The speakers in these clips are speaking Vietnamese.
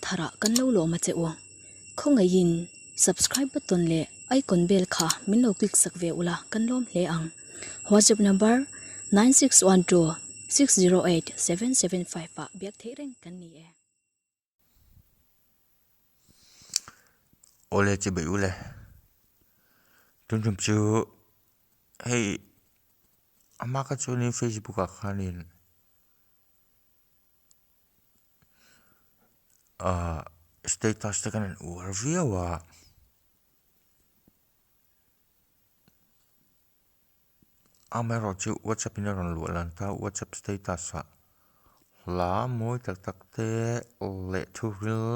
thara kan lo lo ma che o khongai in subscribe button le icon bell kha min lo click sak ve ula kan lom hle ang WhatsApp number 9612 608 775 pa biak hriatreng kan ni e ole chi bai ule tum chu hey ama ka chu ni Facebook a khanin status te kan overview wa amero chu WhatsApp in ron lu lan ta WhatsApp status sa la moi tak tak te le thu ril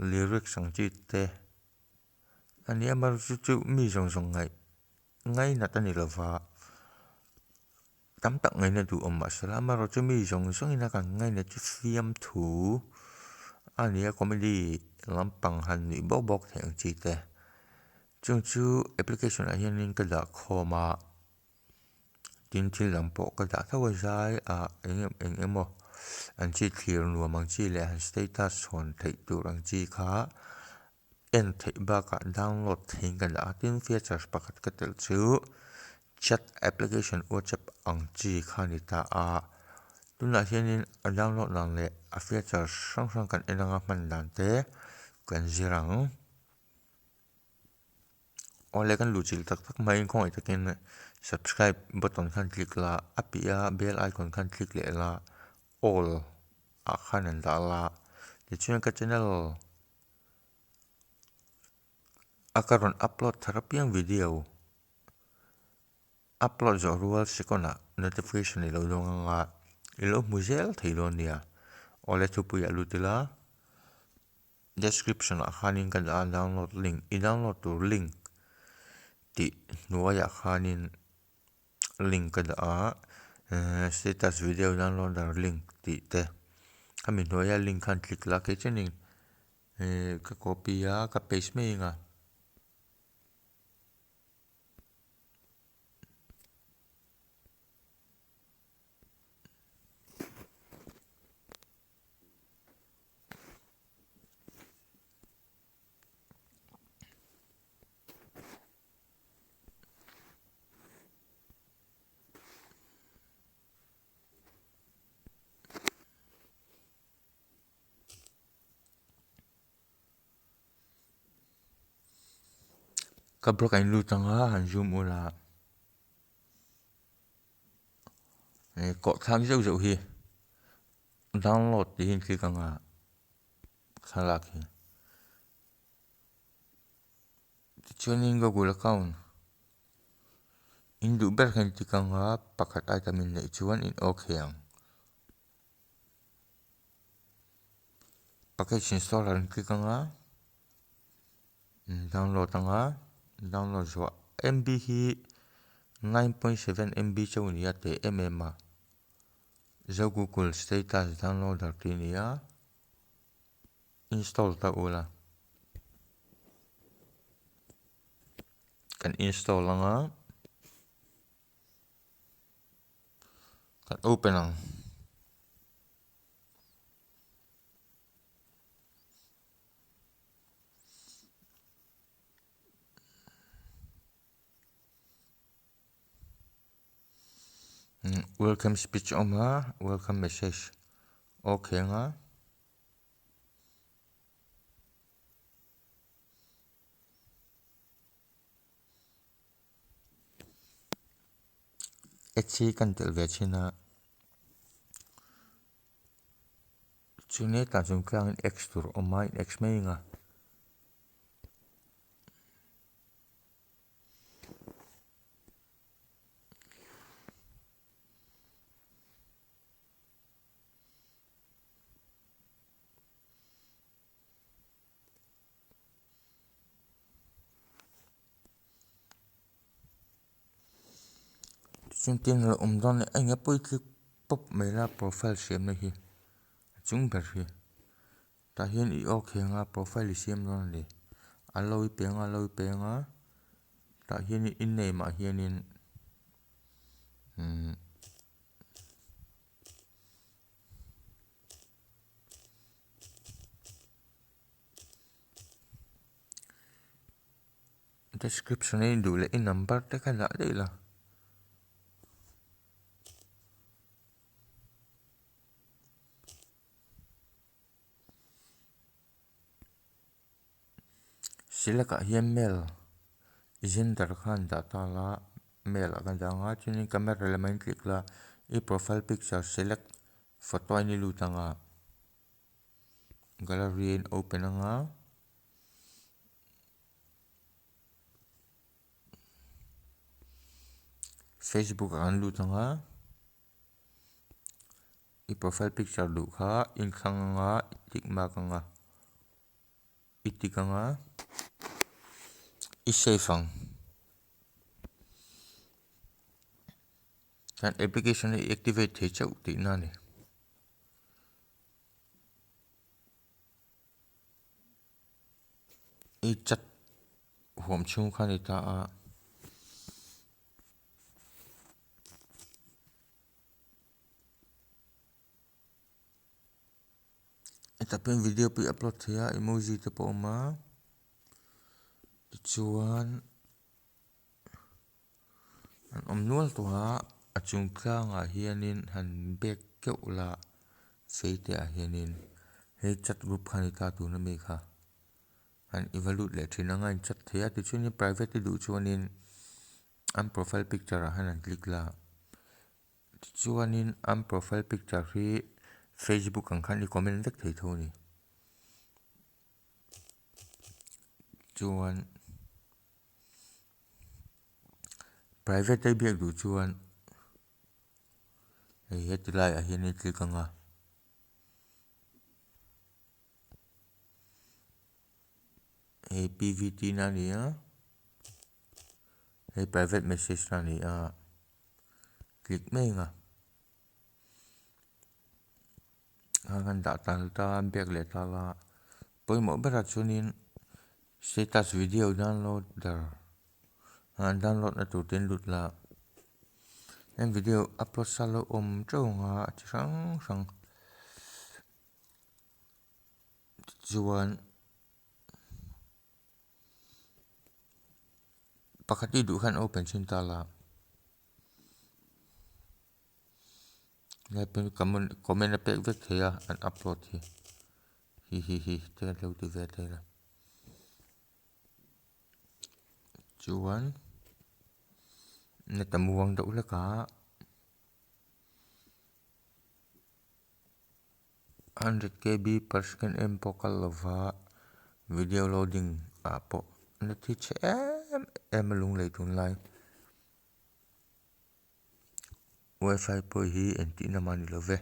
lyrics sang chi te ani amar chu mi song song ngai na ta ni lova tam tak ngai na du amma salama ro chu mi song song ina kan ngai na chu thiam thu ani a comedy lampang han ni bok theng chi te chung chu application a hianin ka da khoma tin thil lampo ka da thawa zai a emo an chi thlir nuamang chi le han status hon thei turang chi kha en thei ba ka download thing kan da tin features pakhat ka tel chu chat application WhatsApp ang chi khani ta a tuna hianin a download lang le a features sang kan enanga man dan te kan zirang ole kan lu chil tak mai khoi takin subscribe button khan click la apia bell icon khan click le la all a khan an da la ti chun ka channel akaron upload tharapiang video upload zo rual sikona notification ilo donga ilo muzel theilon nia ole thu puih alutila description a khanin kan da download link I download to link ti nuaya khanin link ka da status video downloader link ti te kami nuaya link khan click la ke chening ka copy ya ka paste me nga ka block ain lu tanga han zoom ula ko tham zo hi download ti hin click anga khalak hi chuanin Google account in du ber khan ti kanga pakhat item in nei chuan in okay ang package installer click anga download anga download zo MB hi 9.7 MB chawni ate mm a ZoGoogle status downloader tinia install ta ula kan install anga kan open ang welcome speech oma welcome message okay nga etchi kan tel ve china chune ta zum klang x tur oma x mai nga Sintin la umdon anga puih click pop mela profile siam na hi chung ber hi ta hian I okay nga profile siam don le aloi penga ta hian in name a hianin description ấy đủ lấy number tới cái lại đây là sila ka hiam mail gender khan data la mail akan danga chunin camera element click la i profile picture select photo ni lutanga gallery in open anga Facebook akan lutanga i profile picture lu kha in khanga tik mark anga itikanga i save kan application ni activate the chau ti na ni i chat hom chung khan ita a ita pen video pi upload thia emoji te po ma chuan an omnual to ha achung thlanga hianin han bek keula feite a hianin he chat group khanita tu na me kha an evaluate le thina nga chat thia ti chuni private du chuanin an profile picture a han click la chuanin an profile picture hi Facebook ang khan i comment vek thei thoni chuan private ai biak du chuan hei hetilai a hian click anga hei PVT na ni a hei private message na ni a click mai nga hangan da tal ta biak le ta la poimo bera chunin status video download dar han download na tu tin lut la em video upload salo trâu nga chang sang chuan pakati du khan open chin ta la Lalpan comment a pek vek thea an upload hi te lo ti ve te la chuan na tamuang da ula ka 100 KB per second pokal lova video loading po na ti em lung lei tun lai wifi po hi enti na mani love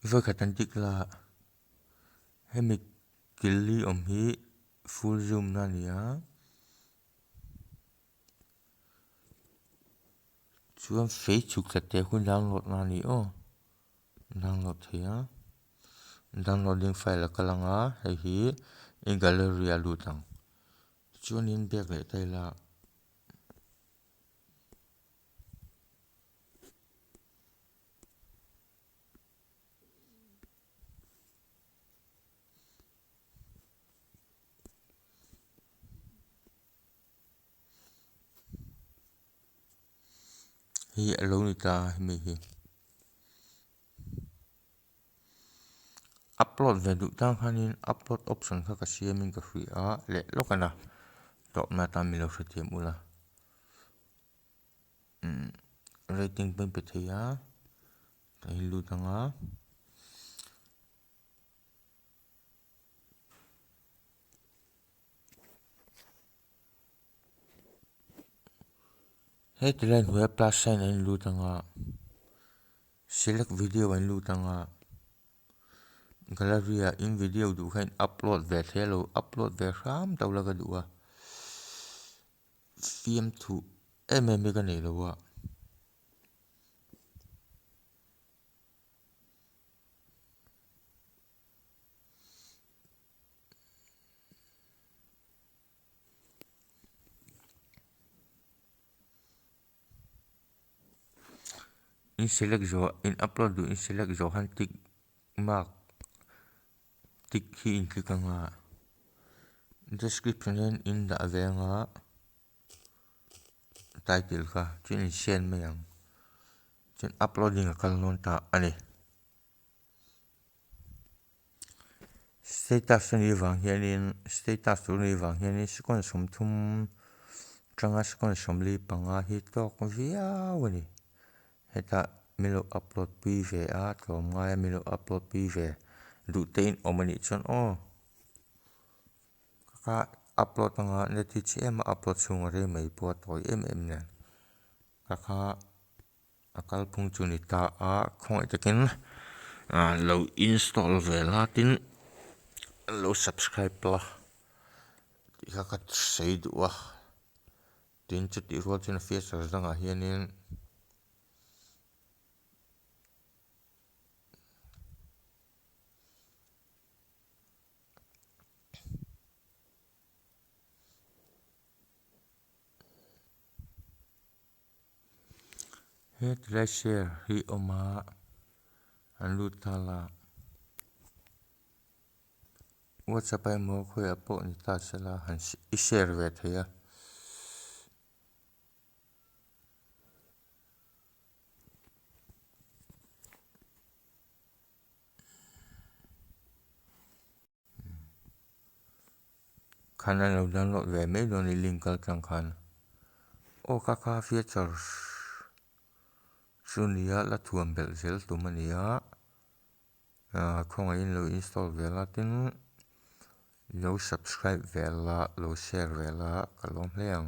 với khả năng tích là hay mình kili hi full zoom na nia chuan Facebook sa te hun download na ni download thia downloading file kalanga hei hi in gallery a lutang chuan in bek le tai la hi alone ta mi hi upload ve du tang khanin upload option kha ka siamin ka free a le lokana top na ta mi lo hriatreng mula rating pen pe thea ta hi lu tanga headline web plus sign in lu tanga select video in lu tanga gallery in video du khain upload ve thelo upload ve ram to la ga duwa thiam thu em cái này đâu ạ in select zo in upload do in select zo han tik mark tik hi in click anga description in da avenga title ka chin in send me yang chin uploading kal non ta ani status ni wang hianin status ni wang hianin sikon som thum tanga sikon som li panga hi tok viawani heta milo upload puih ve a tlawm ngai milo upload puih ve du tein omani chon o ka upload anga neti chem upload chung re mai po toy ne ka akal phung chu ni ta a khoi takin lo install ve latin lo subscribe la ti ka sei du wa tin chu ti ro chen feature danga hianin het la share hi oma anlu tala WhatsApp ai mo khoi apo ni ta sala han i share ve thaya khana lo download ve me don ni link kal tang khan o ka features sunia la thuam bel zel tumania khonga in lo install ve latin lo subscribe ve la lo share ve la kalom hleang